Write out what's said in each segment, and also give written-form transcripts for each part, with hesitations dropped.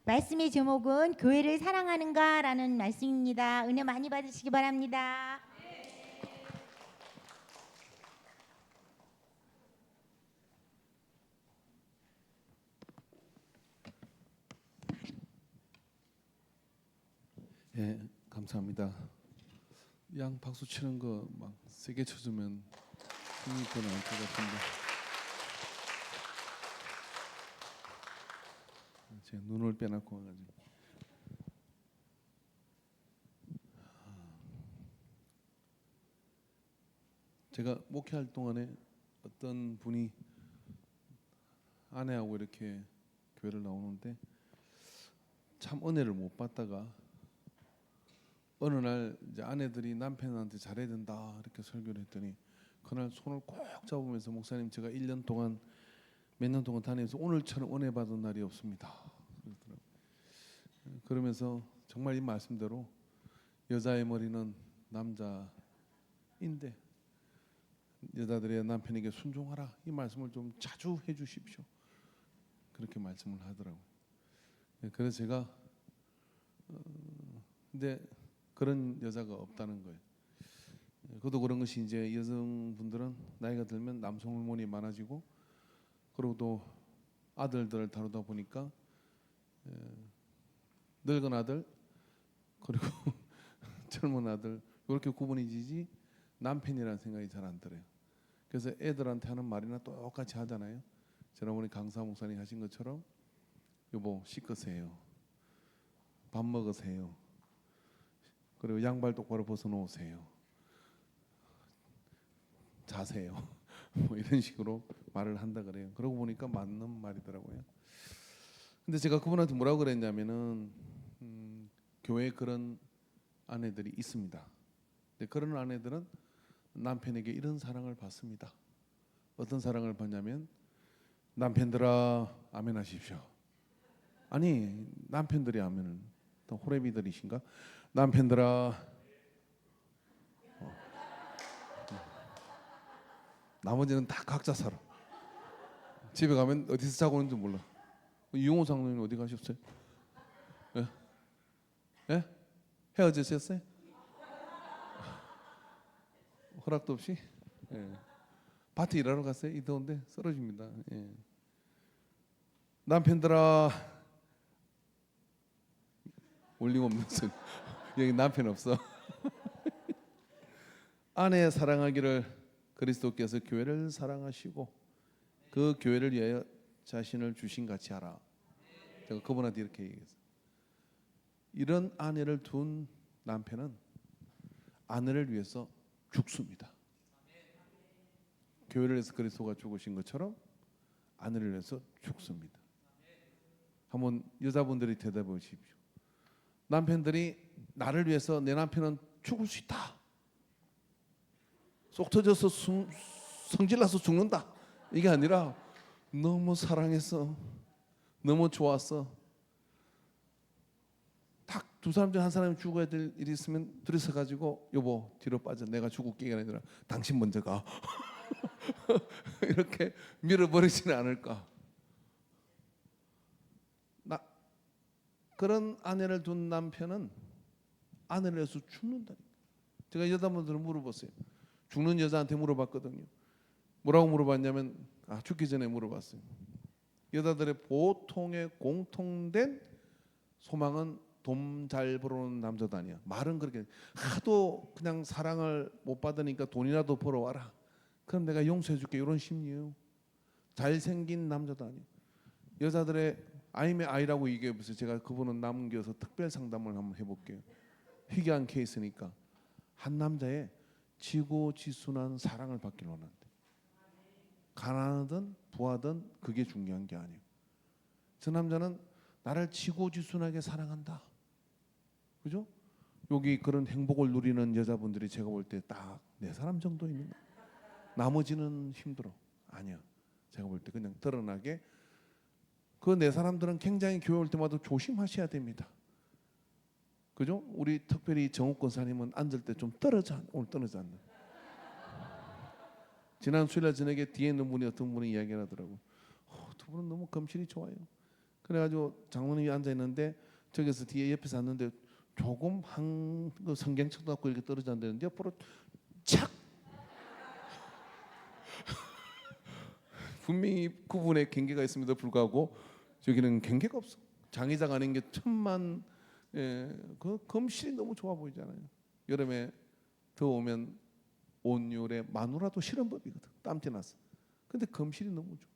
말씀의 제목은 교회를 사랑하는가라는 말씀입니다. 은혜 많이 받으시기 바랍니다. 예, 감사합니다. 양 박수 치는 거 막 세게 쳐주면 힘이 더 나을 것 같은데 제 눈을 빼놓고 와가지고 제가 목회할 동안에 어떤 분이 아내하고 이렇게 교회를 나오는데 참 은혜를 못 받다가 어느 날 이제 아내들이 남편한테 잘해야 된다 이렇게 설교를 했더니 그날 손을 꼭 잡으면서 목사님 제가 1년 동안 몇 년 동안 다니면서 오늘처럼 은혜 받은 날이 없습니다. 그러더라고요. 그러면서 정말 이 말씀대로 여자의 머리는 남자인데 여자들의 남편에게 순종하라 이 말씀을 좀 자주 해주십시오. 그렇게 말씀을 하더라고요. 그래서 제가 근데 그런 여자가 없다는 거예요. 그것도 그런 것이 이제 여성분들은 나이가 들면 남성 호르몬이 많아지고 그리고 또 아들들을 다루다 보니까 늙은 아들 그리고 젊은 아들 이렇게 구분이 지지 남편이라는 생각이 잘 안 들어요. 그래서 애들한테 하는 말이나 똑같이 하잖아요. 지난번에 강사 목사님 하신 것처럼 여보 씻으세요. 밥 먹으세요. 그리고 양발 똑바로 벗어놓으세요. 자세요. 뭐 이런 식으로 말을 한다 그래요. 그러고 보니까 맞는 말이더라고요. 근데 제가 그분한테 뭐라고 그랬냐면은 교회에 그런 아내들이 있습니다. 근데 그런 아내들은 남편에게 이런 사랑을 받습니다. 어떤 사랑을 받냐면 남편들아 아멘 하십시오. 아니 남편들이 아멘을 또 호래비들이신가? 남편들아 나머지는 다 각자 살아. 집에 가면 어디서 자고 오는지 몰라. 이용호 장로님 어디 가셨어요? 예? 예? 헤어지셨어요? 허락도 없이? 예. 밭에 일하러 갔어요? 이 더운데 쓰러집니다. 예. 남편들아 올림없는 소리. 여기 남편 없어. 아내 사랑하기를 그리스도께서 교회를 사랑하시고 그 교회를 위하여 자신을 주신 같이 하라. 제가 그분한테 이렇게 얘기했어요. 이런 아내를 둔 남편은 아내를 위해서 죽습니다. 교회를 위해서 그리스도가 죽으신 것처럼 아내를 위해서 죽습니다. 한번 여자분들이 대답해 보십시오. 남편들이 나를 위해서 내 남편은 죽을 수 있다. 속 터져서 성질나서 죽는다. 이게 아니라 너무 사랑해서 너무 좋았어. 딱 두 사람 중 한 사람이 죽어야 될 일이 있으면 둘이서 가지고 여보 뒤로 빠져 내가 죽을게 아니라 당신 먼저 가. 이렇게 밀어버리지는 않을까. 그런 아내를 둔 남편은 아내를 위해서 죽는다니까. 제가 여자분들을 물어봤어요. 죽는 여자한테 물어봤거든요. 뭐라고 물어봤냐면 죽기 전에 물어봤어요. 여자들의 보통의 공통된 소망은 돈 잘 벌어오는 남자도 아니야. 말은 그렇게 하도 그냥 사랑을 못 받으니까 돈이라도 벌어와라. 그럼 내가 용서해줄게 이런 심리예요. 잘생긴 남자도 아니에요. 여자들의 아임의 아이라고 얘기해보세요. 제가 그분은 남겨서 특별 상담을 한번 해볼게요. 희귀한 케이스니까 한 남자의 지고지순한 사랑을 받기를 원한대. 가난하든 부하든 그게 중요한 게 아니에요. 저 남자는 나를 지고지순하게 사랑한다. 그죠? 여기 그런 행복을 누리는 여자분들이 제가 볼 때 딱 네 사람 정도 있는 거예요. 나머지는 힘들어. 아니야. 제가 볼 때 그냥 드러나게 그 네 사람들은 굉장히 교회 올 때마다 조심하셔야 됩니다. 그죠? 우리 특별히 정욱 권사님은 앉을 때 좀 떨어져. 오늘 떨어져 앉는. 지난 수요일 저녁에 뒤에 있는 분이 어떤 분이 이야기를 하더라고요. 두 분은 너무 검실이 좋아요. 그래가지고 장로님이 앉아 있는데 저기서 뒤에 옆에서 앉는데 조금 한 그 성경책 갖고 이렇게 떨어져 앉았는데 옆으로 착 분명히 구분에 경계가 있음에도 불구하고 저기는 경계가 없어. 장의자가 아닌 게 천만 그 검실이 너무 좋아 보이잖아요. 여름에 더우면 온열에 마누라도 싫은 법이거든. 땀띠 나서. 근데 검실이 너무 좋아.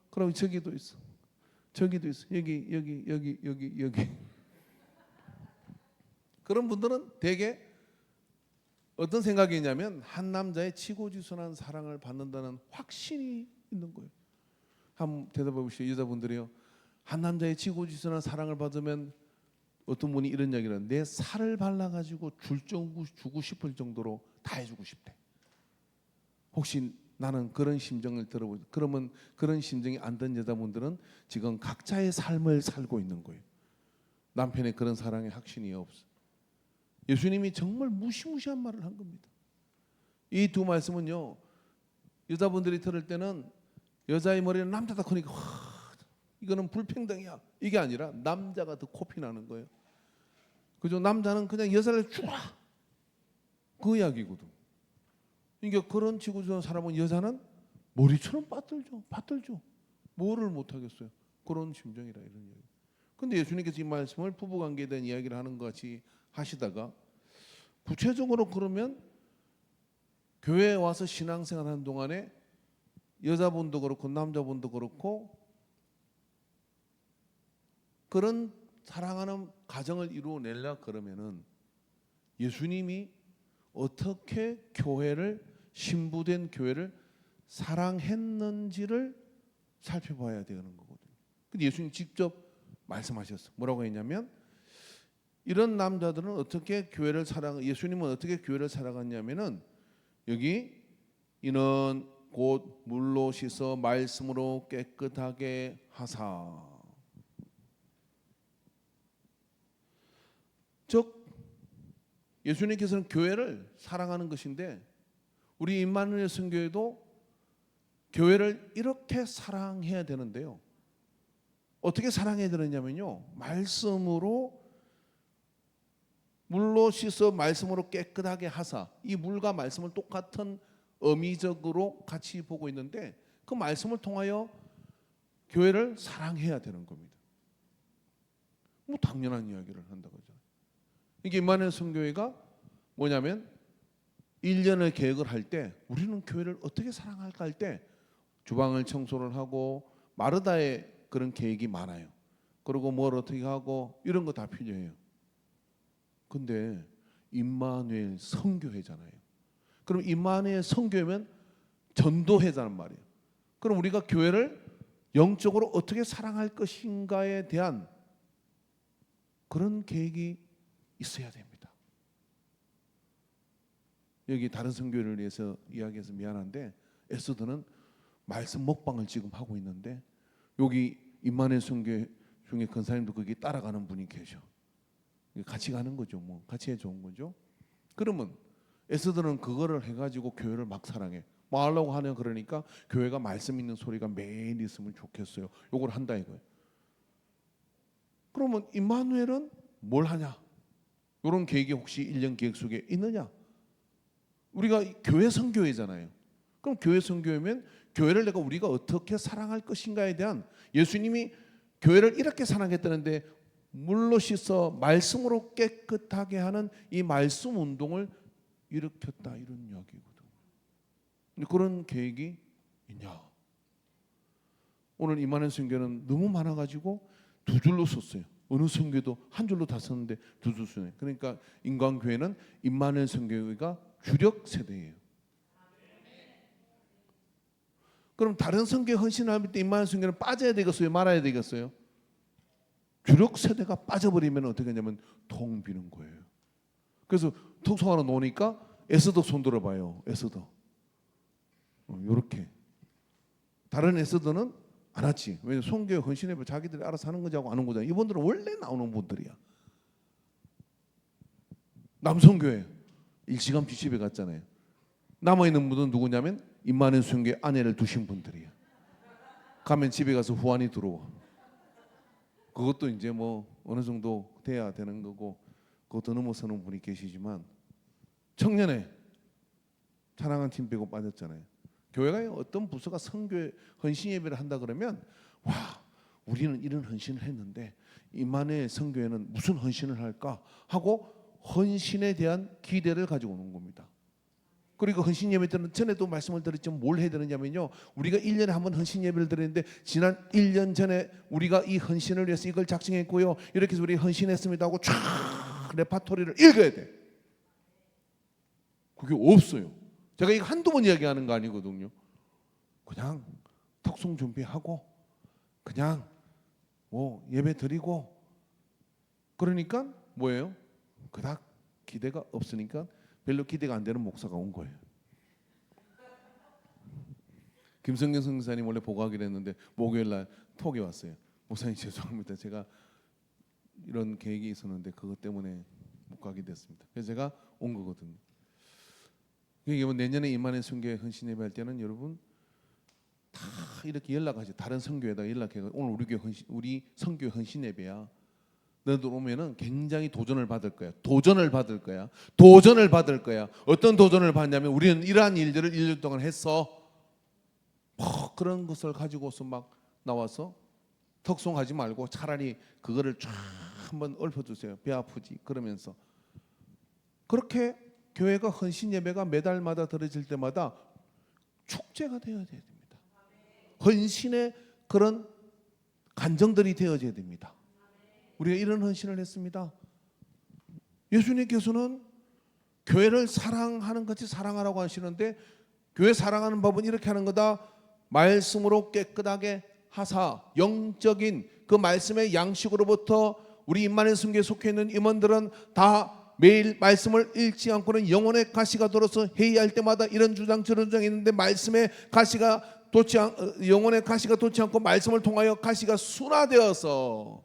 그럼 저기도 있어. 저기도 있어. 여기. 그런 분들은 대개 어떤 생각이 있냐면 한 남자의 지고지순한 사랑을 받는다는 확신이 있는 거예요. 한번 대답해 보시죠. 여자분들이요. 한 남자의 지고지순한 사랑을 받으면 어떤 분이 이런 이야기를 해요. 내 살을 발라가지고 주고 싶을 정도로 다 해주고 싶대. 혹시 나는 그런 심정을 들어보죠. 그러면 그런 심정이 안 든 여자분들은 지금 각자의 삶을 살고 있는 거예요. 남편의 그런 사랑에 확신이 없어. 예수님이 정말 무시무시한 말을 한 겁니다. 이 두 말씀은요, 여자분들이 들을 때는 여자의 머리는 남자다 크니까 이거는 불평등이야. 이게 아니라 남자가 더 코피 나는 거예요. 그죠? 남자는 그냥 여자를 주라. 그 이야기거든. 그러니까 그런 지구촌 사람은 여자는 머리처럼 받들죠. 뭐를 못 하겠어요. 그런 심정이라 이런 이야기. 근데 예수님께서 이 말씀을 부부관계에 대한 이야기를 하는 것 같이 하시다가 구체적으로 그러면 교회에 와서 신앙생활하는 동안에 여자분도 그렇고 남자분도 그렇고 그런 사랑하는 가정을 이루어내려 그러면은 예수님이 어떻게 교회를 신부된 교회를 사랑했는지를 살펴봐야 되는 거거든요. 근데 예수님 직접 말씀하셨어. 뭐라고 했냐면 이런 남자들은 어떻게 교회를 예수님은 어떻게 교회를 사랑했냐면은 여기 이는 곧 물로 씻어 말씀으로 깨끗하게 하사. 즉 예수님께서는 교회를 사랑하는 것인데 우리 임마누엘 선교회도 교회를 이렇게 사랑해야 되는데요. 어떻게 사랑해야 되느냐면요. 말씀으로 물로 씻어 말씀으로 깨끗하게 하사. 이 물과 말씀을 똑같은 어미적으로 같이 보고 있는데 그 말씀을 통하여 교회를 사랑해야 되는 겁니다. 뭐 당연한 이야기를 한다고 하죠. 이게 임마누엘 선교회가 뭐냐면 1년을 계획을 할 때 우리는 교회를 어떻게 사랑할까 할 때 주방을 청소를 하고 마르다의 그런 계획이 많아요. 그리고 뭘 어떻게 하고 이런 거 다 필요해요. 근데 임마누엘 선교회잖아요. 그럼 임마누엘 선교회면 전도회자는 말이에요. 그럼 우리가 교회를 영적으로 어떻게 사랑할 것인가에 대한 그런 계획이 있어야 됩니다. 여기 다른 선교회를 위해서 이야기해서 미안한데 에스더는 말씀 먹방을 지금 하고 있는데 여기 임마누엘 선교회 중에 권사님도 거기 따라가는 분이 계셔. 같이 가는 거죠. 뭐 같이 해 좋은 거죠. 그러면 에스더는 그거를 해가지고 교회를 막 사랑해. 뭐 하려고 하냐 그러니까 교회가 말씀 있는 소리가 매일 있으면 좋겠어요. 요걸 한다 이거예요. 그러면 임마누엘은 뭘 하냐? 이런 계획이 혹시 1년 계획 속에 있느냐? 우리가 교회 선교회잖아요. 그럼 교회 선교회면 교회를 우리가 어떻게 사랑할 것인가에 대한 예수님이 교회를 이렇게 사랑했다는데 물로 씻어 말씀으로 깨끗하게 하는 이 말씀 운동을 일으켰다 이런 이야기거든. 근데 그런 계획이 있냐? 오늘 임마누엘 선교는 너무 많아가지고 두 줄로 썼어요. 어느 선교도 한 줄로 다 썼는데 두 줄 쓰네. 그러니까 인간교회는 임마누엘 선교회가 주력 세대예요. 그럼 다른 선교에 헌신할 때 임마누엘 선교는 빠져야 되겠어요? 말아야 되겠어요? 주력 세대가 빠져버리면 어떻게 하냐면 통 비는 거예요. 그래서 톡송하러 노니까 에스더 손 들어봐요. 에스더 이렇게 다른 에스더는 안 왔지. 왜냐면 선교에 헌신해봐 자기들이 알아서 하는 거지 하고 아는 거잖아. 이분들은 원래 나오는 분들이야. 남선교회 일시간 비집에 갔잖아요. 남아있는 분은 누구냐면 임마누엘 선교회 아내를 두신 분들이야. 가면 집에 가서 후환이 들어와. 그것도 이제 뭐 어느 정도 돼야 되는 거고 그것도 넘어서는 분이 계시지만 청년회 찬양한 팀 빼고 빠졌잖아요. 교회가 어떤 부서가 선교회 헌신 예배를 한다 그러면 와 우리는 이런 헌신을 했는데 이만의 선교회는 무슨 헌신을 할까 하고 헌신에 대한 기대를 가지고 오는 겁니다. 그리고 헌신 예배 때는 전에도 말씀을 드렸지만 뭘 해야 되느냐면요, 우리가 1년에 한 번 헌신 예배를 드리는데 지난 1년 전에 우리가 이 헌신을 위해서 이걸 작성했고요, 이렇게 해서 우리 헌신했습니다 하고 쫙 레파토리를 읽어야 돼. 그게 없어요. 제가 이거 한두 번 이야기하는 거 아니거든요. 그냥 턱송 준비하고 그냥 뭐 예배 드리고 그러니까 뭐예요? 그닥 기대가 없으니까 별로 기대가 안 되는 목사가 온 거예요. 김성경 선교사님 원래 보고하기로 했는데 목요일 날 톡이 왔어요. 목사님 죄송합니다. 제가 이런 계획이 있었는데 그것 때문에 못 가게 됐습니다. 그래서 제가 온 거거든요. 이게 내년에 임만의 선교회 헌신 예배할 때는 여러분 다 이렇게 연락하지. 다른 선교회에다 연락해. 오늘 우리 교회 우리 선교회 헌신 예배야. 너희들 오면은 굉장히 도전을 받을 거야. 도전을 받을 거야. 도전을 받을 거야. 어떤 도전을 받냐면 우리는 이러한 일들을 1년 동안 했어. 뭐 그런 것을 가지고서 막 나와서 턱송하지 말고 차라리 그거를 쫙 한번 읊어주세요. 배 아프지 그러면서 그렇게 교회가 헌신 예배가 매달마다 드려질 때마다 축제가 되어야 됩니다. 헌신의 그런 간정들이 되어져야 됩니다. 우리가 이런 헌신을 했습니다. 예수님께서는 교회를 사랑하는 같이 사랑하라고 하시는데 교회 사랑하는 법은 이렇게 하는 거다. 말씀으로 깨끗하게 하사 영적인 그 말씀의 양식으로부터 우리 임만의 선교에 속해 있는 임원들은 다 매일 말씀을 읽지 않고는 영혼의 가시가 들어서 회의할 때마다 이런 주장 저런 주장이 있는데 말씀의 가시가 영혼의 가시가 돋지 않고 말씀을 통하여 가시가 순화되어서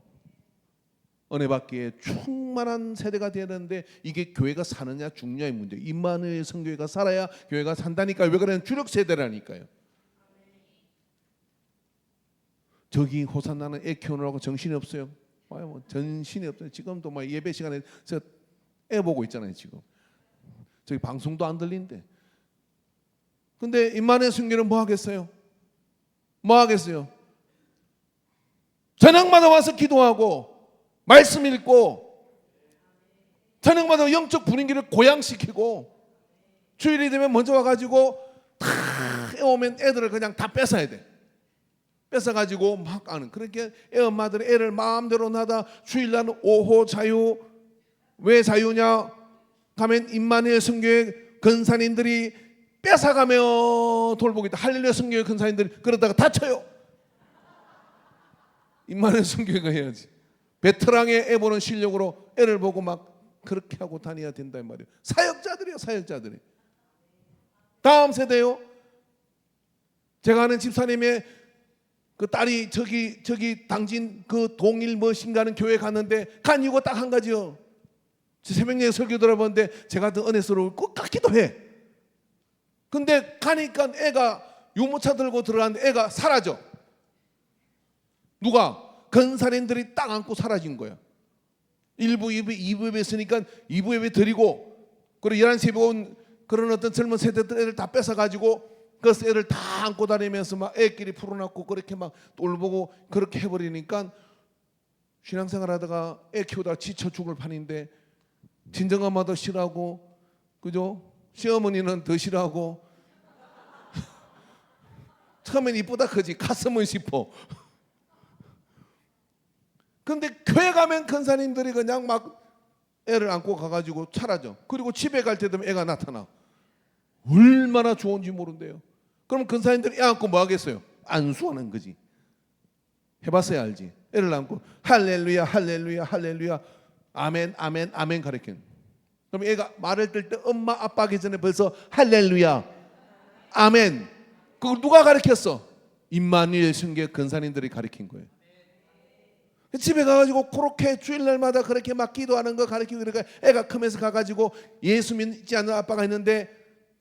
은혜 받기에 충만한 세대가 되어야 되는데 이게 교회가 사느냐 죽느냐의 문제. 임마누엘 선교회가 살아야 교회가 산다니까요. 왜 그러냐면 주력 세대라니까요. 저기 호산나는 애 키우느라고 정신이 없어요. 뭐 정신이 없어요. 지금도 뭐 예배 시간에 저 애 보고 있잖아요. 지금 저기 방송도 안 들린대. 근데 임마누엘 선교회는 뭐 하겠어요? 뭐 하겠어요? 저녁마다 와서 기도하고 말씀 읽고 저녁마다 영적 분위기를 고양시키고 주일이 되면 먼저 와가지고 다 오면 애들을 그냥 다 뺏어야 돼. 뺏어가지고 막 하는. 그렇게 애 엄마들이 애를 마음대로 놔다 주일날 오후 자유. 왜 자유냐? 가면 임마누엘 선교회 근사님들이 뺏어가며 돌보겠다. 할렐루야 선교회 근사님들이 그러다가 다쳐요. 임마누엘 선교회가 해야지. 베테랑의 애 보는 실력으로 애를 보고 막 그렇게 하고 다녀야 된다 이 말이에요. 사역자들이요, 사역자들이. 다음 세대요. 제가 아는 집사님의 그 딸이 저기 당진 그 동일 무엇인가 하는 교회 갔는데 간 이유가 딱 한 가지요. 새벽녘에 설교 들어보는데 제가 더 은혜스러울 것 같기도 해. 근데 가니까 애가 유모차 들고 들어갔는데 애가 사라져. 누가? 근사님들이 딱 안고 사라진 거야. 1부, 2부 예배 있으니까 2부 예배 드리고 그리고 11시에 온 그런 어떤 젊은 세대들 애를 다 뺏어가지고 그 애를 다 안고 다니면서 막 애끼리 풀어놨고 그렇게 막 돌보고 그렇게 해버리니까 신앙생활 하다가 애 키우다가 지쳐 죽을 판인데 친정엄마도 싫어하고 그죠? 시어머니는 더 싫어하고 처음엔 이쁘다 그지 가슴은 싶어. 근데 교회 가면 근사님들이 그냥 막 애를 안고 가가지고 사라져. 그리고 집에 갈 때 되면 애가 나타나. 얼마나 좋은지 모른대요. 그럼 근사님들이 애 안고 뭐 하겠어요? 안수하는 거지. 해봤어야 알지. 애를 안고 할렐루야 할렐루야 할렐루야 아멘 아멘 아멘 가르쳐. 그럼 애가 말을 들 때 엄마 아빠 하기 전에 벌써 할렐루야 아멘. 그걸 누가 가르쳤어? 임마누엘 선교회 근사님들이 가르친 거예요. 집에 가가지고 그렇게 주일날마다 그렇게 막 기도하는 거 가르치고 그러니까 애가 크면서 가가지고 예수 믿지 않는 아빠가 있는데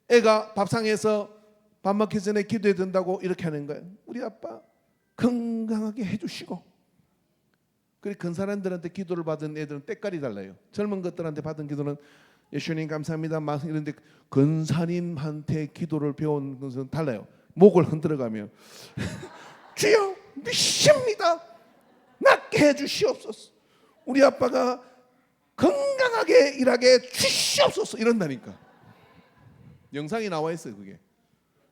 애가 밥상에서 밥 먹기 전에 기도해 든다고 이렇게 하는 거예요. 우리 아빠 건강하게 해주시고 그래 큰 사람들한테 기도를 받은 애들은 때깔이 달라요. 젊은 것들한테 받은 기도는 예수님 감사합니다 막 이런데 근사님한테 기도를 배운 것은 달라요. 목을 흔들어가며 주여 미십니다. 낫게 해주시옵소서. 우리 아빠가 건강하게 일하게 주시옵소서 이런다니까. 영상이 나와 있어요. 그게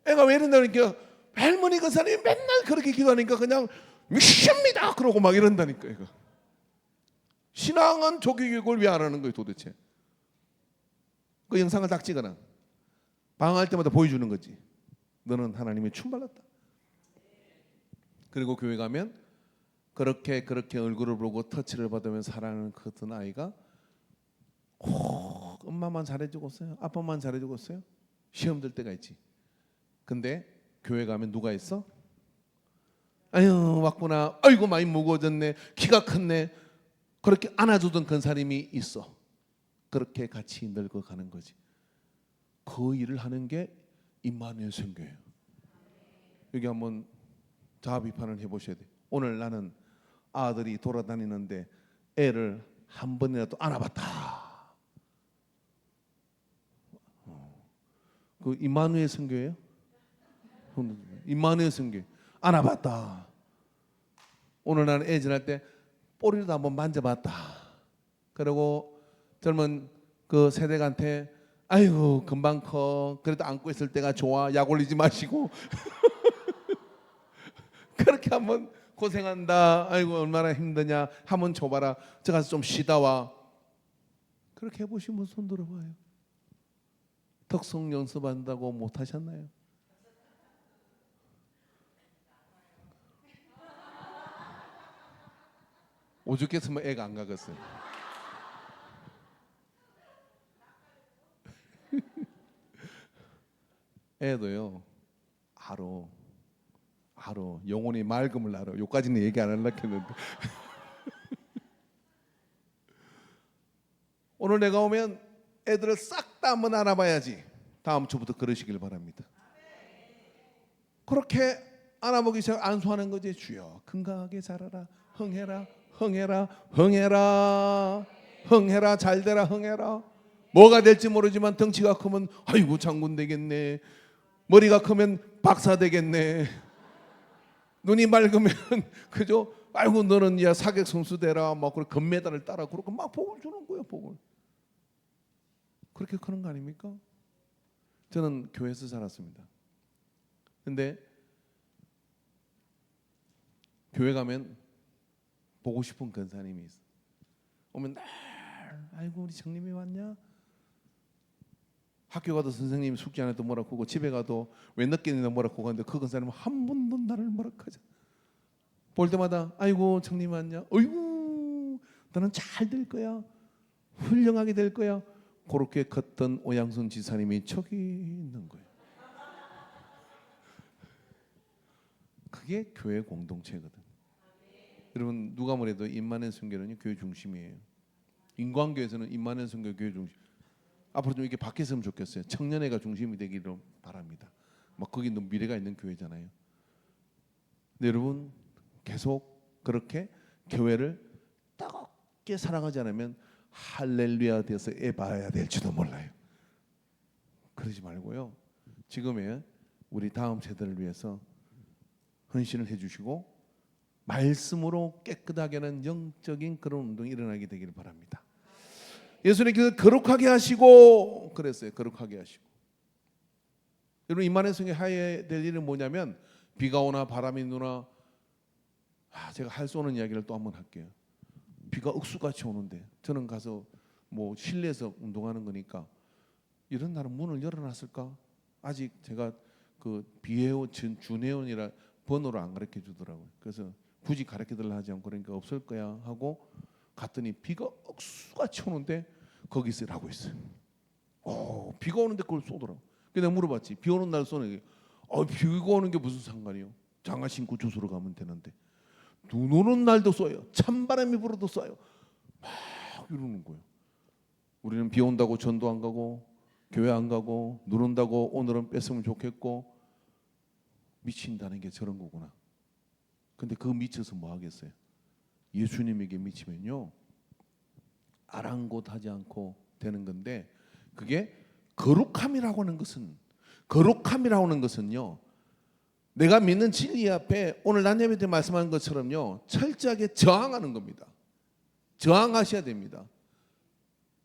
애가 왜 이런다니까. 할머니 근사님이 맨날 그렇게 기도하니까 그냥 미십니다 그러고 막 이런다니까. 애가 신앙은 조기교육을 왜 안 하는 거예요 도대체. 그 영상을 딱 찍어놔. 방황할 때마다 보여주는 거지. 너는 하나님의 충만했다. 그리고 교회 가면 그렇게 얼굴을 보고 터치를 받으면 사랑하는 그 어떤 아이가 꼭 엄마만 잘해주고 있어요. 아빠만 잘해주고 있어요. 시험 들 때가 있지. 근데 교회 가면 누가 있어? 아유 왔구나. 아이고 많이 무거워졌네. 키가 컸네. 그렇게 안아주던 근사님이 있어. 그렇게 같이 늙어가는 거지. 그 일을 하는 게 임마누엘 선교예요. 여기 한번 자아 비판을 해보셔야 돼요. 오늘 나는 아들이 돌아다니는데 애를 한 번이라도 안아봤다. 그 임마누엘 선교예요? 임마누엘 선교. 안아봤다. 오늘 나는 애 지날 때 꼬리도 한번 만져봤다. 그리고 젊은 그 세대한테 아이고 금방 커. 그래도 안고 있을 때가 좋아. 약 올리지 마시고. 그렇게 한번 고생한다. 아이고 얼마나 힘드냐. 한번 줘봐라. 저 가서 좀 쉬다 와. 그렇게 해보시면 손 들어봐요. 덕성 연습한다고 못하셨나요? 오죽했으면 애가 안 가겠어요. 애도요 하루 영혼이 맑음을 알아. 요까지는 얘기 안 하려고 했는데 오늘 내가 오면 애들을 싹 다 한번 안아봐야지. 다음 주부터 그러시길 바랍니다. 그렇게 안아보기 시작 안수하는 거지. 주여 건강하게 자라라. 흥해라 흥해라 흥해라 흥해라 잘되라 흥해라. 뭐가 될지 모르지만 덩치가 크면 아이고 장군 되겠네. 머리가 크면 박사 되겠네. 눈이 맑으면 그죠? 아이고 너는 야 사격 선수 되라. 막 그런 금메달을 따라 그렇게 막 복을 주는 거예요. 복을. 그렇게 크는 거 아닙니까? 저는 교회에서 자랐습니다. 근데 교회 가면 보고 싶은 근사님이 있어. 오면 날 아이고 우리 장님이 왔냐? 학교 가도 선생님이 숙제 안 해도 뭐라 하고 집에 가도 왜 늦게 있는데 뭐라 하고 하는데 그 근사님은 한 번도 나를 뭐라 하지. 볼 때마다 아이고 장님 왔냐? 어이구 너는 잘 될 거야. 훌륭하게 될 거야. 그렇게 컸던 오양순 지사님이 저기 있는 거예요. 그게 교회 공동체거든. 여러분 누가 뭐래도 임마누엘 선교는 교회 중심이에요. 인광교에서는 임마누엘 선교 교회 중심. 앞으로 좀 이렇게 바뀌었으면 좋겠어요. 청년회가 중심이 되기를 바랍니다. 막 거기 너무 미래가 있는 교회잖아요. 근데 여러분 계속 그렇게 교회를 뜨겁게 사랑하지 않으면 할렐루야 되어서 애봐야 될지도 몰라요. 그러지 말고요. 지금의 우리 다음 세대를 위해서 헌신을 해주시고 말씀으로 깨끗하게 하는 영적인 그런 운동이 일어나게 되기를 바랍니다. 예수님께서 거룩하게 하시고 그랬어요. 거룩하게 하시고. 여러분 임마누엘 성에 하야 될 일은 뭐냐면 비가 오나 바람이 누나 제가 할 수 없는 이야기를 또 한번 할게요. 비가 억수같이 오는데 저는 가서 뭐 실내에서 운동하는 거니까 이런 날은 문을 열어놨을까? 아직 제가 그 비회원 준회원이라 번호를 안 가르쳐 주더라고요. 그래서 굳이 가르쳐 달라 하지 않고 그러니까 없을 거야 하고 갔더니 비가 억수같이 오는데 거기 있으라고 했어요. 비가 오는데 그걸 쏘더라고. 그래서 내가 물어봤지. 비 오는 날 쏘는 게 비가 오는 게 무슨 상관이요? 장화 신고 주소로 가면 되는데 눈 오는 날도 쏘요. 찬바람이 불어도 쏘요. 막 이러는 거예요. 우리는 비 온다고 전도 안 가고 교회 안 가고 눈 온다고 오늘은 뺐으면 좋겠고 미친다는 게 저런 거구나. 근데 그 미쳐서 뭐 하겠어요? 예수님에게 미치면요 아랑곳하지 않고 되는 건데, 그게 거룩함이라고 하는 것은요 내가 믿는 진리 앞에 오늘 난예배 때 말씀한 것처럼요 철저하게 저항하는 겁니다. 저항하셔야 됩니다.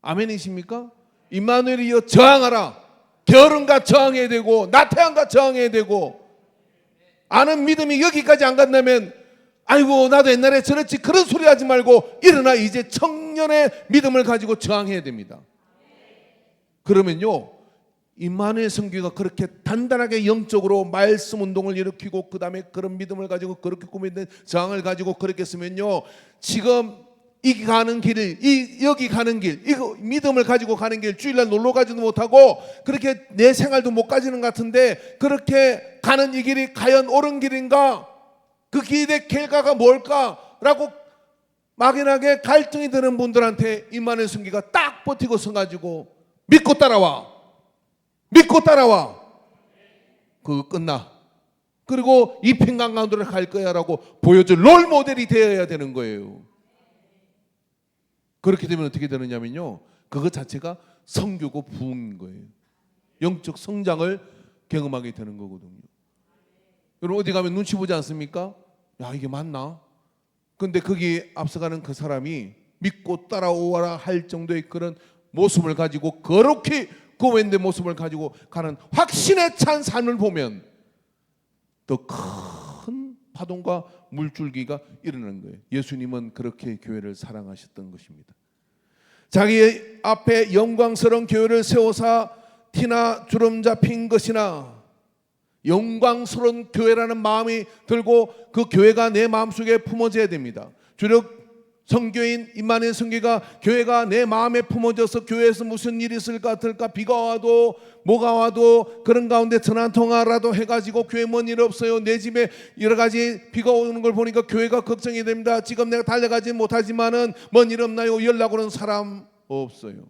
아멘이십니까? 임마누엘이여 저항하라. 게으름과 저항해야 되고 나태함과 저항해야 되고, 아는 믿음이 여기까지 안 간다면 아이고 나도 옛날에 저랬지 그런 소리 하지 말고 일어나 이제 청년의 믿음을 가지고 저항해야 됩니다. 그러면요 임마누엘 선교가 그렇게 단단하게 영적으로 말씀 운동을 일으키고 그 다음에 그런 믿음을 가지고 그렇게 꾸며낸 저항을 가지고 그렇게 쓰면요 지금 이 가는 길을 여기 가는 길 이거 믿음을 가지고 가는 길 주일날 놀러 가지도 못하고 그렇게 내 생활도 못 가지는 것 같은데, 그렇게 가는 이 길이 과연 옳은 길인가, 그 길의 결과가 뭘까라고 막연하게 갈등이 드는 분들한테 임마누엘 선교가 딱 버티고 서가지고 믿고 따라와 그거 끝나, 그리고 이 평강 가운데로 갈 거야라고 보여줄 롤 모델이 되어야 되는 거예요. 그렇게 되면 어떻게 되느냐면요 그것 자체가 선교고 부흥인 거예요. 영적 성장을 경험하게 되는 거거든요. 여러분 어디 가면 눈치 보지 않습니까? 야 이게 맞나? 근데 거기 앞서가는 그 사람이 믿고 따라오라 할 정도의 그런 모습을 가지고 거룩히 구원된 모습을 가지고 가는 확신에 찬 삶을 보면 더 큰 파동과 물줄기가 일어나는 거예요. 예수님은 그렇게 교회를 사랑하셨던 것입니다. 자기 앞에 영광스러운 교회를 세워서 티나 주름 잡힌 것이나, 영광스러운 교회라는 마음이 들고 그 교회가 내 마음속에 품어져야 됩니다. 주력 선교인 임마누엘 선교가 교회가 내 마음에 품어져서 교회에서 무슨 일이 있을까 들까 비가 와도 뭐가 와도 그런 가운데 전화통화라도 해가지고 교회 뭔 일 없어요, 내 집에 여러 가지 비가 오는 걸 보니까 교회가 걱정이 됩니다, 지금 내가 달려가지 못하지만은 뭔 일 없나요, 연락 오는 사람 없어요.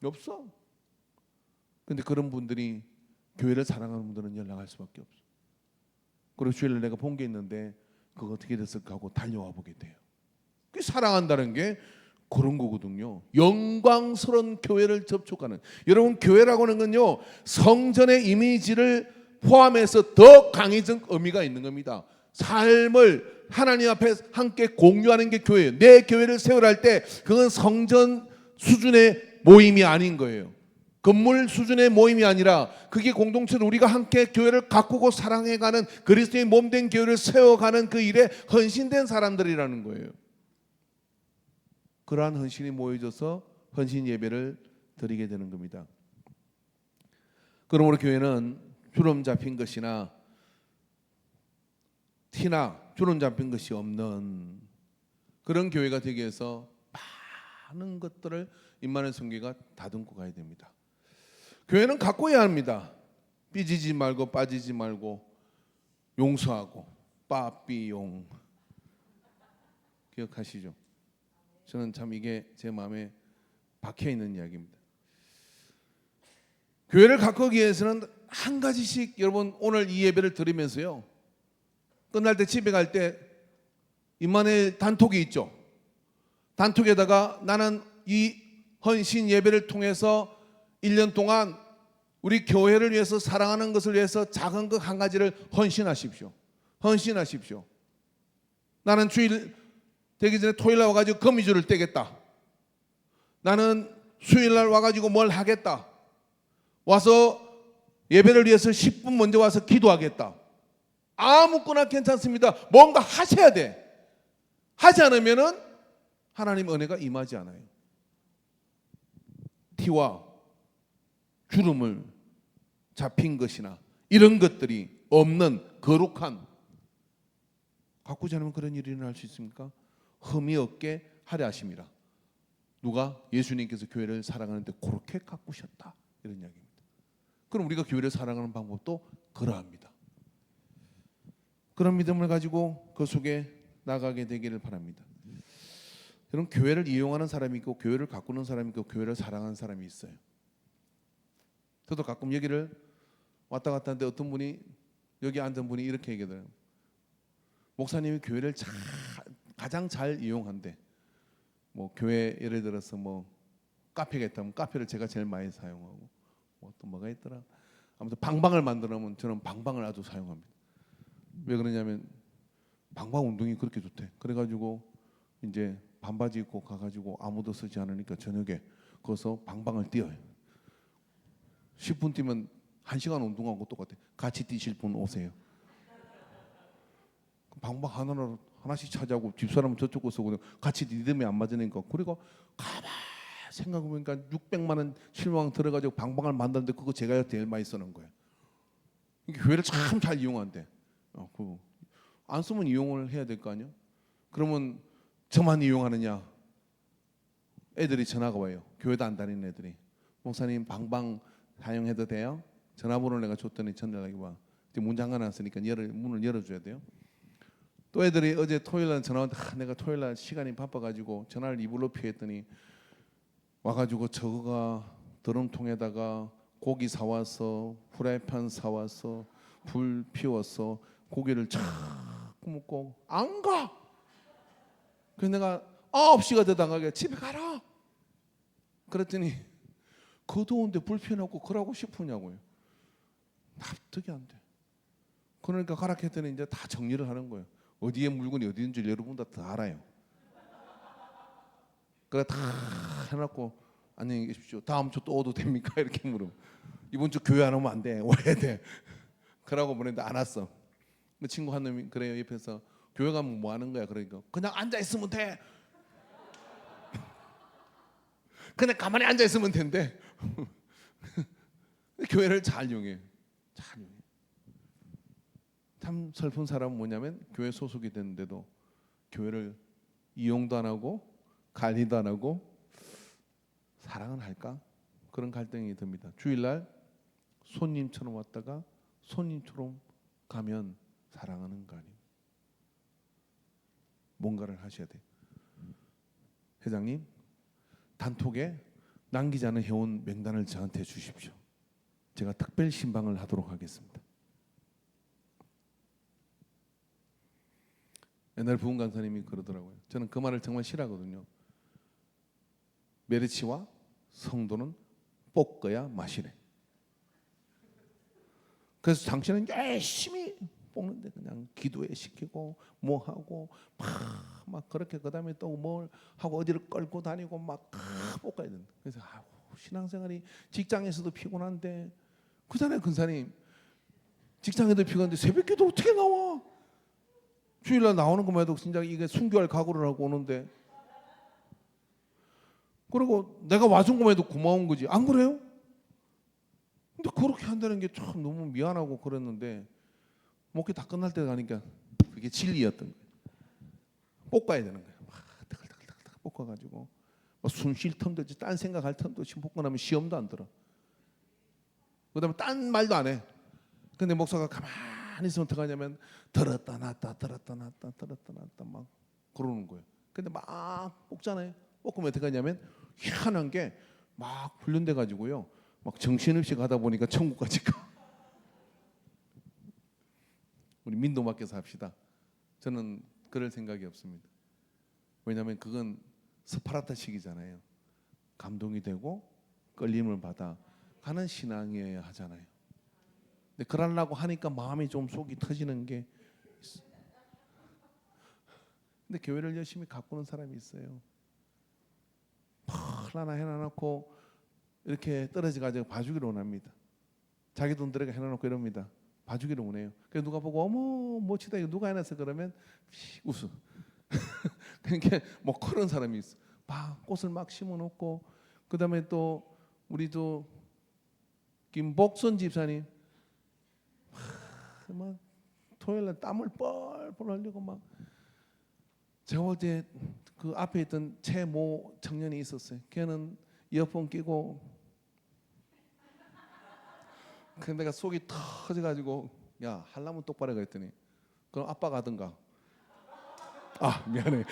없어. 근데 그런 분들이 교회를 사랑하는 분들은 연락할 수밖에 없어. 그리고 주일날 내가 본 게 있는데 그거 어떻게 됐을까 하고 달려와 보게 돼요. 그 사랑한다는 게 그런 거거든요. 영광스러운 교회를 접촉하는, 여러분 교회라고 하는 건요 성전의 이미지를 포함해서 더 강해진 의미가 있는 겁니다. 삶을 하나님 앞에 함께 공유하는 게 교회예요. 내 교회를 세우라 할 때 그건 성전 수준의 모임이 아닌 거예요. 건물 수준의 모임이 아니라 그게 공동체로 우리가 함께 교회를 가꾸고 사랑해가는 그리스도의 몸된 교회를 세워가는 그 일에 헌신된 사람들이라는 거예요. 그러한 헌신이 모여져서 헌신 예배를 드리게 되는 겁니다. 그러므로 교회는 주름 잡힌 것이나 티나 주름 잡힌 것이 없는 그런 교회가 되기 위해서 많은 것들을 임마누엘 선교가 다듬고 가야 됩니다. 교회는 가꿔야 합니다. 삐지지 말고 빠지지 말고 용서하고, 빠삐용 기억하시죠? 저는 참 이게 제 마음에 박혀있는 이야기입니다. 교회를 가꾸기 위해서는 한 가지씩, 여러분 오늘 이 예배를 드리면서요 끝날 때 집에 갈 때 임마누엘 단톡이 있죠. 단톡에다가 나는 이 헌신 예배를 통해서 1년 동안 우리 교회를 위해서 사랑하는 것을 위해서 작은 것 한 가지를 헌신하십시오. 헌신하십시오. 나는 주일 되기 전에 토요일날 와가지고 거미줄을 떼겠다. 나는 수요일날 와가지고 뭘 하겠다. 와서 예배를 위해서 10분 먼저 와서 기도하겠다. 아무거나 괜찮습니다. 뭔가 하셔야 돼. 하지 않으면은 하나님 은혜가 임하지 않아요. 티와 주름을 잡힌 것이나 이런 것들이 없는 거룩한, 가꾸지 않으면 그런 일이 일어날 수 있습니까? 흠이 없게 하려 하심이라. 누가? 예수님께서 교회를 사랑하는데 그렇게 가꾸셨다, 이런 이야기입니다. 그럼 우리가 교회를 사랑하는 방법도 그러합니다. 그런 믿음을 가지고 그 속에 나가게 되기를 바랍니다. 여러분 교회를 이용하는 사람이 있고 교회를 가꾸는 사람이 있고 교회를 사랑하는 사람이 있어요. 저도 가끔 여기를 왔다 갔다 하는데 어떤 분이, 여기 앉은 분이 이렇게 얘기하더라고요. 목사님이 교회를 가장 잘 이용한대. 뭐 교회 예를 들어서 뭐 카페가 있다면 카페를 제가 제일 많이 사용하고 뭐 또 뭐가 있더라. 아무튼 방방을 만들면 저는 방방을 아주 사용합니다. 왜 그러냐면 방방 운동이 그렇게 좋대. 그래가지고 이제 반바지 입고 가가지고 아무도 쓰지 않으니까 저녁에 거기서 방방을 뛰어요. 10분 뛰면 1시간 운동하고 똑같아. 같이 뛰실 분 오세요. 방방 하나씩 차지하고 집사람은 저쪽 거 쓰고 같이 리듬이 안 맞으니까. 그리고 가만 생각해보니까 600만 원 실망 들어가지고 방방을 만드는데 그거 제가 제일 많이 쓰는 거예요. 이게 교회를 참 잘 이용한대. 안 쓰면 이용을 해야 될 거 아니야? 그러면 저만 이용하느냐? 애들이 전화가 와요. 교회도 안 다니는 애들이. 목사님 방방 사용해도 돼요? 전화번호 내가 줬더니 전화가 와. 문 잠가놨으니까 문을 열어줘야 돼요. 또 애들이 어제 토요일날 전화 왔는데 내가 토요일날 시간이 바빠가지고 전화를 이불로 피했더니 와가지고 저거가 드럼통에다가 고기 사와서 프라이팬 사와서 불 피워서 고기를 자꾸 먹고 안 가. 그래서 내가 9시가 되다가게 집에 가라. 그랬더니 그 더운데 불 피워놓고 그러고 싶으냐고요. 납득이 안 돼. 그러니까 가라 했더니 이제 다 정리를 하는 거예요. 어디에 물건이 어디 있는지 여러분 다 알아요. 그래 다 해놓고 안녕히 계십시오. 다음 주 또 오도 됩니까? 이렇게 물어. 이번 주 교회 안 오면 안 돼. 와야 돼. 그러고 보냈는데 안 왔어. 그 친구 한 놈이 그래요. 옆에서 교회 가면 뭐 하는 거야? 그러니까 그냥 앉아 있으면 돼. 그냥 가만히 앉아 있으면 된대. 교회를 잘 이용해. 잘 이용해. 참 슬픈 사람은 뭐냐면 교회 소속이 됐는데도 교회를 이용도 안 하고 관리도 안 하고 사랑은 할까? 그런 갈등이 듭니다. 주일날 손님처럼 왔다가 손님처럼 가면 사랑하는 거 아니에요. 뭔가를 하셔야 돼요. 회장님, 단톡에 남기지 않은 회원 명단을 저한테 주십시오. 제가 특별 신방을 하도록 하겠습니다. 옛날 부흥 강사님이 그러더라고요. 저는 그 말을 정말 싫어하거든요. 메르치와 성도는 볶아야 마시래. 그래서 당신은 열심히 볶는데 그냥 기도회 시키고 뭐 하고 막 그렇게 그다음에 또 뭘 하고 어디를 끌고 다니고 막 볶아야 된다. 그래서 신앙생활이 직장에서도 피곤한데 그잖아요, 근사님. 직장에도 피곤한데 새벽기도 어떻게 나와? 주일날 나오는 것만 해도 진짜 이게 순교할 각오를 하고 오는데 그리고 내가 와준 것만 해도 고마운 거지. 안 그래요? 근데 그렇게 한다는 게 참 너무 미안하고 그랬는데 목회 다 끝날 때 가니까 그게 진리였던 거예요. 볶아야 되는 거예요. 막 뜨글뜨글 볶아가지고 숨 쉴 틈도 없이 딴 생각할 틈도 없이 볶고 나면 시험도 안 들어. 그다음에 딴 말도 안 해. 근데 목사가 가만히 있으면 어떻게 하냐면 들었다 놨다 들었다 놨다 들었다 놨다 막 그러는 거예요. 근데 막 볶잖아요. 볶으면 어떻게 하냐면 희한한 게 막 훈련돼 가지고요. 막 정신없이 가다 보니까 천국까지 가. 우리 민도 맡겨서 합시다. 저는 그럴 생각이 없습니다. 왜냐하면 그건 스파르타식이잖아요. 감동이 되고 끌림을 받아 가는 신앙이어야 하잖아요. 근데 그러려고 하니까 마음이 좀 속이 터지는 게 있어요. 근데 교회를 열심히 가꾸는 사람이 있어요. 하나 해놔놓고 이렇게 떨어져 가지고 봐주기를 원합니다. 자기 돈 들어가 해놔놓고 이럽니다. 봐주기를 원해요. 그래서 누가 보고 어머 멋지다 이거 누가 해놨어 그러면 웃어. 그러니까 뭐 그런 사람이 있어. 막 꽃을 막 심어놓고 그다음에 또 우리도 김복선 집사님 막 토요일날 땀을 뻘뻘 흘리고 막 제가 어제 그 앞에 있던 최모 청년이 있었어요. 걔는 이어폰 끼고 그 내가 속이 터져가지고 야 하려면 똑바로 해 그랬더니 그럼 아빠가 하든가. 아 미안해.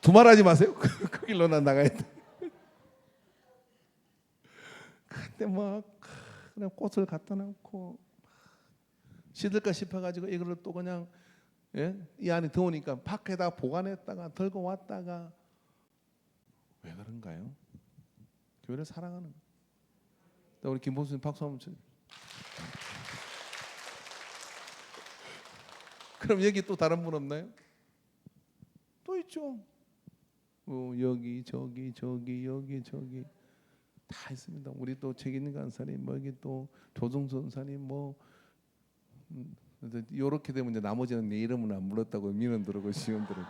두말하지 마세요. 그 길로 난 나가야 돼. 근데 막 그냥 꽃을 갖다 놓고 씻을까 싶어가지고 이거를 또 그냥 이 안에 더우니까 밖에다 보관했다가 들고 왔다가 왜 그런가요? 교회를 사랑하는. 우리 김봉수님 박수 한번 쳐요. 그럼 여기 또 다른 분 없나요? 또 있죠. 여기 저기 여기 저기 다 있습니다. 우리 또 책임진 간사님, 여기 또 조정선 선사님 이렇게 되면 이제 나머지는 내 이름은 안 불렀다고 미는 들고 시험들은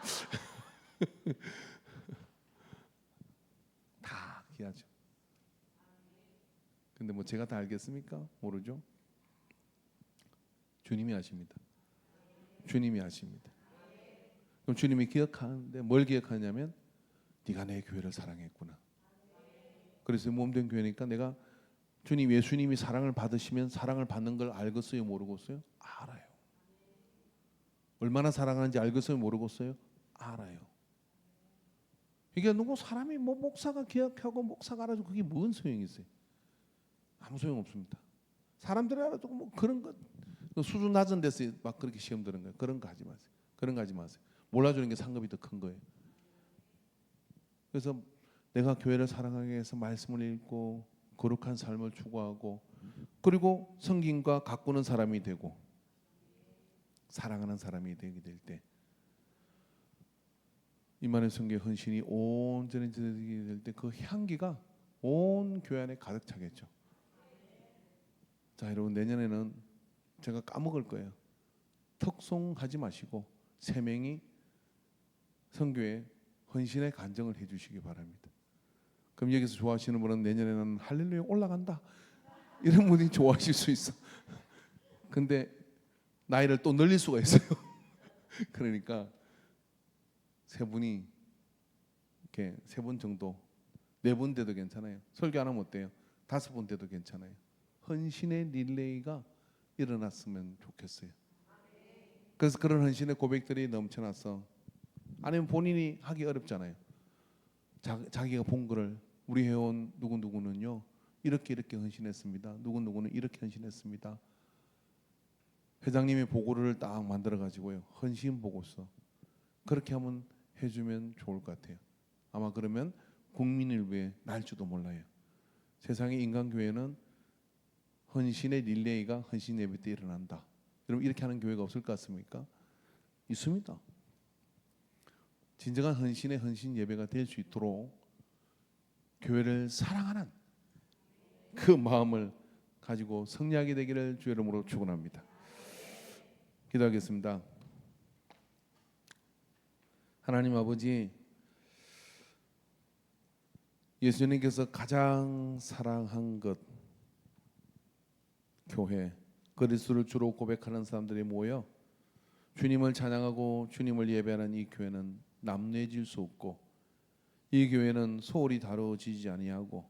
다 귀하죠. 근데 뭐 제가 다 알겠습니까? 모르죠. 주님이 아십니다. 주님이 아십니다. 그럼 주님이 기억하는데 뭘 기억하냐면 네가 내 교회를 사랑했구나. 그래서 몸된 교회니까 내가 예수님이 사랑을 받으시면 사랑을 받는 걸 알겠어요, 모르겠어요? 알아요. 얼마나 사랑하는지 알겠어요, 모르겠어요? 알아요. 이게 누구 사람이 목사가 기억하고 목사가 알아주고 그게 뭔 소용이 있어요? 아무 소용 없습니다. 사람들이 알아주고 뭐 그런 것 수준 낮은 데서 막 그렇게 시험 드는 거예요. 그런 거 하지 마세요. 그런 거 하지 마세요. 몰라주는 게 상급이 더 큰 거예요. 그래서 내가 교회를 사랑하기 위해서 말씀을 읽고 거룩한 삶을 추구하고 그리고 성김과 가꾸는 사람이 되고 사랑하는 사람이 되게 될 때 임마누엘 성교회 헌신이 온전히 되게 될 때 그 향기가 온 교회 안에 가득 차겠죠. 자, 여러분 내년에는 제가 까먹을 거예요. 특송하지 마시고 세 명이 성교회 헌신의 간증을 해주시기 바랍니다. 그럼 여기서 좋아하시는 분은 내년에는 할렐루야 올라간다 이런 분이 좋아하실 수 있어. 근데 나이를 또 늘릴 수가 있어요. 그러니까 세 분이 이렇게 세 분 정도, 네 분 돼도 괜찮아요. 설교 안 하면 어때요? 5분 돼도 괜찮아요. 헌신의 릴레이가 일어났으면 좋겠어요. 그래서 그런 헌신의 고백들이 넘쳐나서 아니면 본인이 하기 어렵잖아요. 자기가 본 거를 우리 회원 누구누구는요 이렇게 헌신했습니다. 누구누구는 이렇게 헌신했습니다. 회장님이 보고를 딱 만들어 가지고요 헌신 보고서 그렇게 하면 해주면 좋을 것 같아요. 아마 그러면 국민을 위해 날지도 몰라요. 세상의 인간교회는 헌신의 릴레이가 헌신 예배 때 일어난다. 여러분 이렇게 하는 교회가 없을 것 같습니까? 있습니다. 진정한 헌신의 헌신 예배가 될 수 있도록 교회를 사랑하는 그 마음을 가지고 승리하게 되기를 주의 이름으로 축원합니다. 기도하겠습니다. 하나님 아버지, 예수님께서 가장 사랑한 것 교회, 그리스도를 주로 고백하는 사람들이 모여 주님을 찬양하고 주님을 예배하는 이 교회는 남루해질 수 없고 이 교회는 소홀히 다뤄지지 아니하고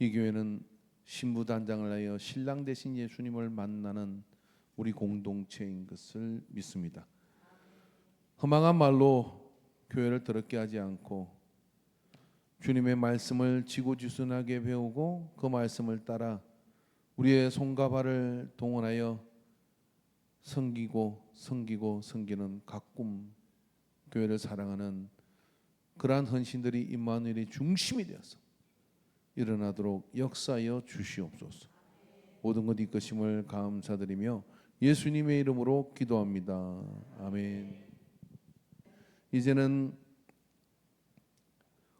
이 교회는 신부단장을 하여 신랑 대신 예수님을 만나는 우리 공동체인 것을 믿습니다. 허망한 말로 교회를 더럽게 하지 않고 주님의 말씀을 지고지순하게 배우고 그 말씀을 따라 우리의 손과 발을 동원하여 섬기는 가끔 교회를 사랑하는 그러한 헌신들이 임마누엘의 중심이 되어서 일어나도록 역사하여 주시옵소서. 모든 것 이끄심을 감사드리며 예수님의 이름으로 기도합니다. 아멘. 이제는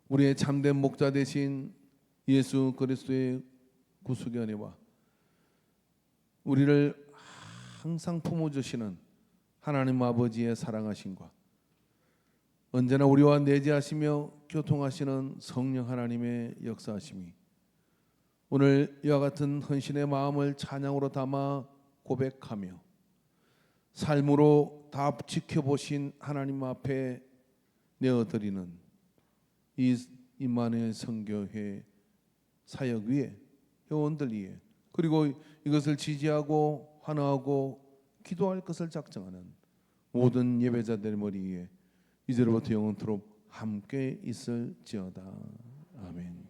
우리의 참된 목자 되신 예수 그리스도의 구속의 은혜와 우리를 항상 품어주시는 하나님 아버지의 사랑하심과 언제나 우리와 내재하시며 교통하시는 성령 하나님의 역사하심이 오늘 이와 같은 헌신의 마음을 찬양으로 담아 고백하며 삶으로 다 지켜보신 하나님 앞에 내어드리는 이 임마누엘 선교회 사역 위에 회원들 위에 그리고 이것을 지지하고 환호하고 기도할 것을 작정하는 모든 예배자들 머리 위에 이제로부터 영원토록 함께 있을지어다. 아멘.